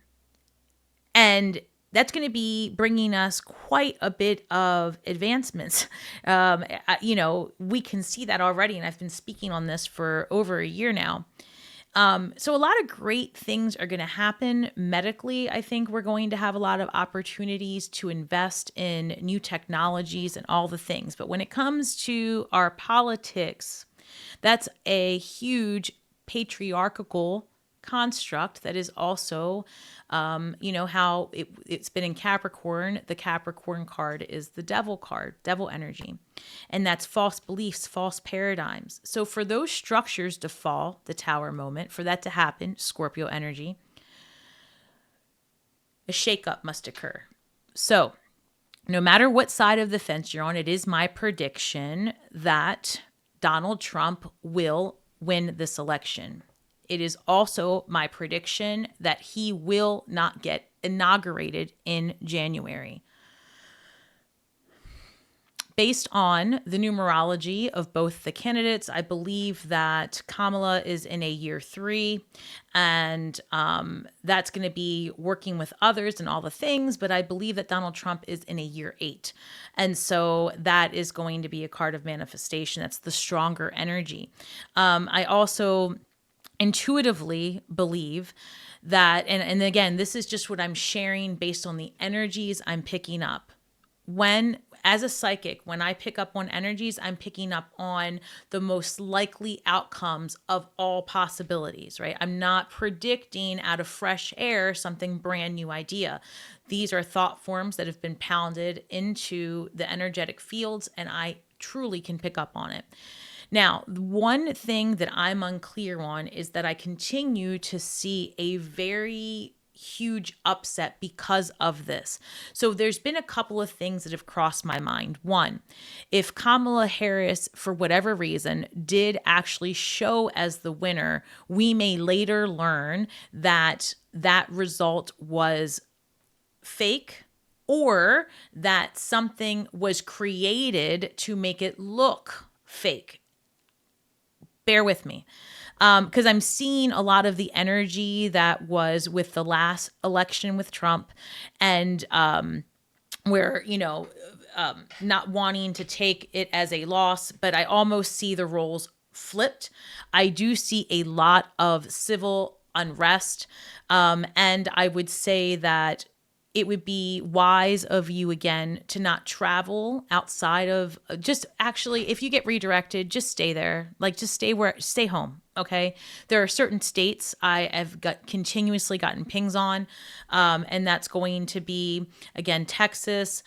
that's going to be bringing us quite a bit of advancements. We can see that already, and I've been speaking on this for over a year now. So a lot of great things are going to happen medically. I think we're going to have a lot of opportunities to invest in new technologies and all the things. But when it comes to our politics, that's a huge patriarchal construct that is also, how it's been in Capricorn. The Capricorn card is the devil card, devil energy. And that's false beliefs, false paradigms. So for those structures to fall, the tower moment, for that to happen, Scorpio energy, a shakeup must occur. So no matter what side of the fence you're on, it is my prediction that Donald Trump will win this election. It is also my prediction that he will not get inaugurated in January. Based on the numerology of both the candidates, I believe that Kamala is in a year 3, and that's going to be working with others and all the things, but I believe that Donald Trump is in a year 8. And so that is going to be a card of manifestation. That's the stronger energy. I also intuitively believe that, and again, this is just what I'm sharing based on the energies I'm picking up. As a psychic, when I pick up on energies, I'm picking up on the most likely outcomes of all possibilities, right? I'm not predicting out of fresh air something brand new idea. These are thought forms that have been pounded into the energetic fields, and I truly can pick up on it. Now, one thing that I'm unclear on is that I continue to see a very huge upset because of this. So there's been a couple of things that have crossed my mind. One, if Kamala Harris, for whatever reason, did actually show as the winner, we may later learn that that result was fake, or that something was created to make it look fake. Bear with me. Because I'm seeing a lot of the energy that was with the last election with Trump, and where, not wanting to take it as a loss, but I almost see the roles flipped. I do see a lot of civil unrest, and I would say that it would be wise of you, again, to not travel outside of if you get redirected, just stay there. Stay home. Okay. There are certain states I have continuously gotten pings on. And that's going to be, again, Texas,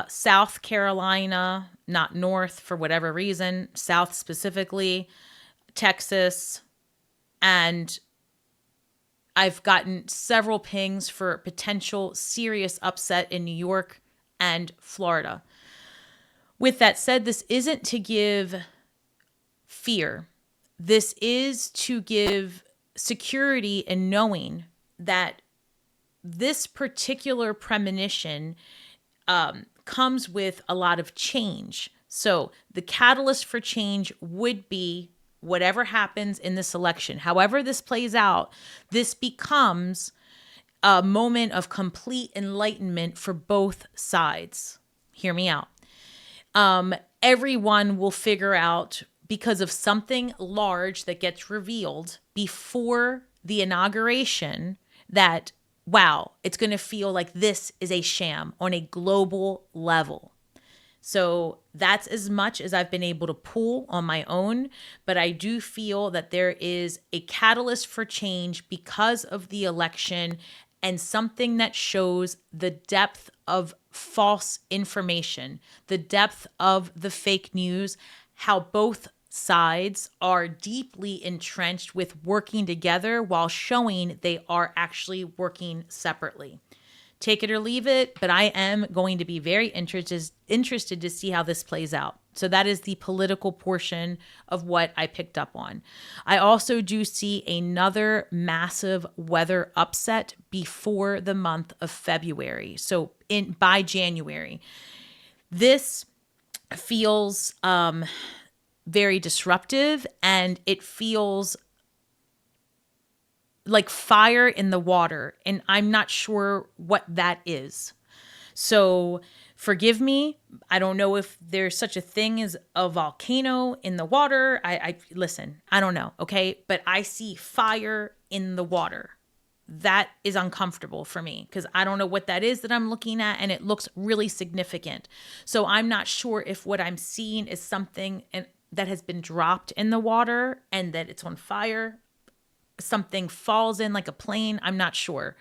South Carolina, not North for whatever reason, South specifically, Texas, and I've gotten several pings for potential serious upset in New York and Florida. With that said, this isn't to give fear. This is to give security in knowing that this particular premonition comes with a lot of change. So the catalyst for change would be whatever happens in this election. However this plays out, this becomes a moment of complete enlightenment for both sides. Hear me out. Everyone will figure out, because of something large that gets revealed before the inauguration, that, wow, it's going to feel like this is a sham on a global level. So that's as much as I've been able to pull on my own, but I do feel that there is a catalyst for change because of the election, and something that shows the depth of false information, the depth of the fake news, how both sides are deeply entrenched with working together while showing they are actually working separately. Take it or leave it, but I am going to be very interested to see how this plays out. So that is the political portion of what I picked up on. I also do see another massive weather upset before the month of February. So by January. This feels very disruptive, and it feels like fire in the water, and I'm not sure what that is. So forgive me. I don't know if there's such a thing as a volcano in the water. I listen, I don't know, okay? But I see fire in the water. That is uncomfortable for me because I don't know what that is that I'm looking at, and it looks really significant. So I'm not sure if what I'm seeing is something that has been dropped in the water and that it's on fire. Something falls in like a plane. I'm not sure.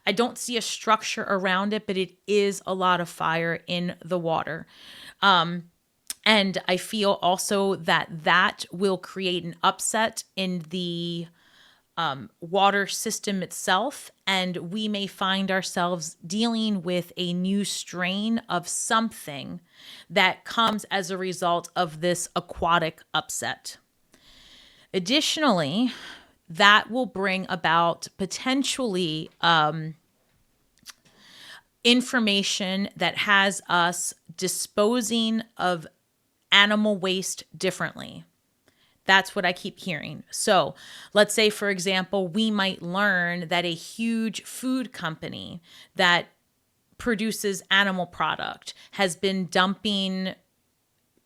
I don't see a structure around it, but it is a lot of fire in the water. And I feel also that will create an upset in the water system itself. And we may find ourselves dealing with a new strain of something that comes as a result of this aquatic upset. Additionally, that will bring about potentially information that has us disposing of animal waste differently. That's what I keep hearing. So let's say, for example, we might learn that a huge food company that produces animal product has been dumping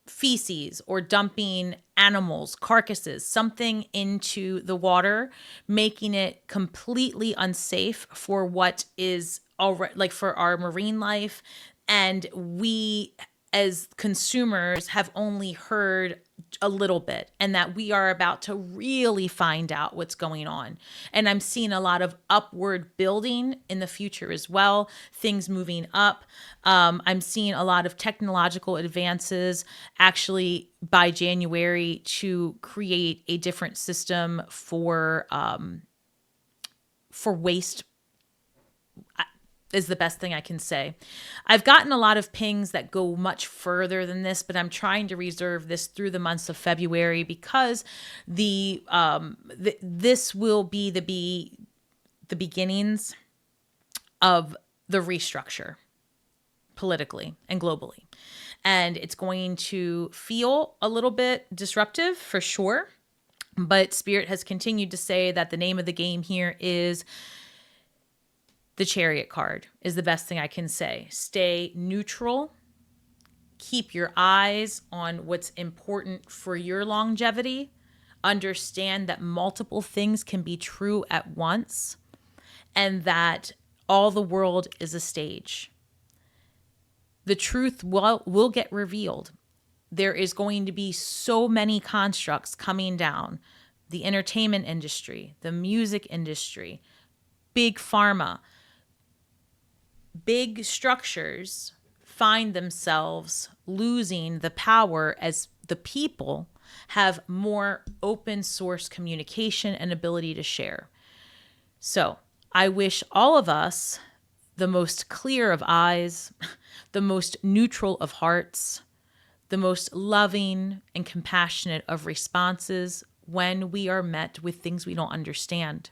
feces or dumping animals, carcasses, something into the water, making it completely unsafe for what is already like for our marine life. And we as consumers have only heard a little bit, and that we are about to really find out what's going on. And I'm seeing a lot of upward building in the future as well, things moving up. I'm seeing a lot of technological advances actually by January to create a different system for waste is the best thing I can say. I've gotten a lot of pings that go much further than this, but I'm trying to reserve this through the months of February because this will be the beginnings of the restructure politically and globally. And it's going to feel a little bit disruptive for sure. But Spirit has continued to say that the name of the game here is the Chariot card is the best thing I can say. Stay neutral. Keep your eyes on what's important for your longevity. Understand that multiple things can be true at once, and that all the world is a stage. The truth will get revealed. There is going to be so many constructs coming down. The entertainment industry, the music industry, big pharma, big structures find themselves losing the power as the people have more open source communication and ability to share. So I wish all of us the most clear of eyes, the most neutral of hearts, the most loving and compassionate of responses when we are met with things we don't understand.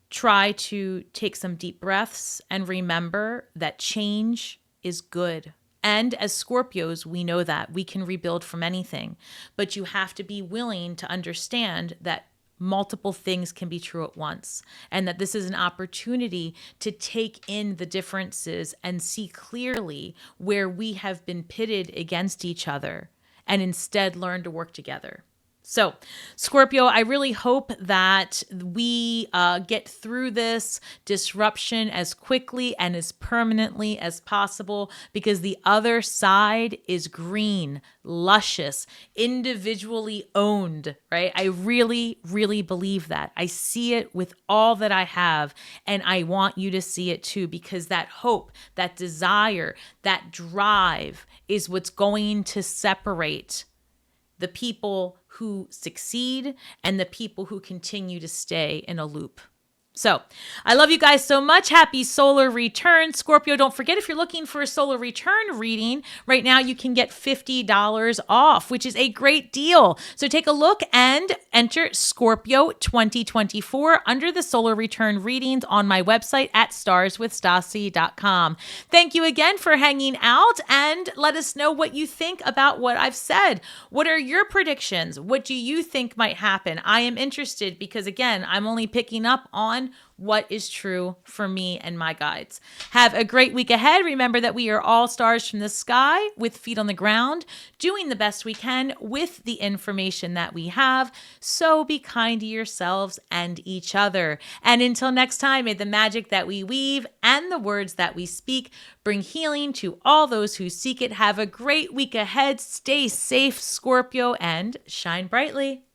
Try to take some deep breaths and remember that change is good. And as Scorpios, we know that we can rebuild from anything, but you have to be willing to understand that multiple things can be true at once, and that this is an opportunity to take in the differences and see clearly where we have been pitted against each other and instead learn to work together. So, Scorpio, I really hope that we get through this disruption as quickly and as permanently as possible, because the other side is green, luscious, individually owned, right? I really, really believe that. I see it with all that I have, and I want you to see it too, because that hope, that desire, that drive is what's going to separate the people who succeed and the people who continue to stay in a loop. So I love you guys so much. Happy solar return. Scorpio, don't forget, if you're looking for a solar return reading right now, you can get $50 off, which is a great deal. So take a look and enter Scorpio 2024 under the solar return readings on my website at starswithstasi.com. Thank you again for hanging out, and let us know what you think about what I've said. What are your predictions? What do you think might happen? I am interested because, again, I'm only picking up on what is true for me and my guides. Have a great week ahead. Remember that we are all stars from the sky with feet on the ground, doing the best we can with the information that we have. So be kind to yourselves and each other. And until next time, may the magic that we weave and the words that we speak bring healing to all those who seek it. Have a great week ahead. Stay safe, Scorpio, and shine brightly.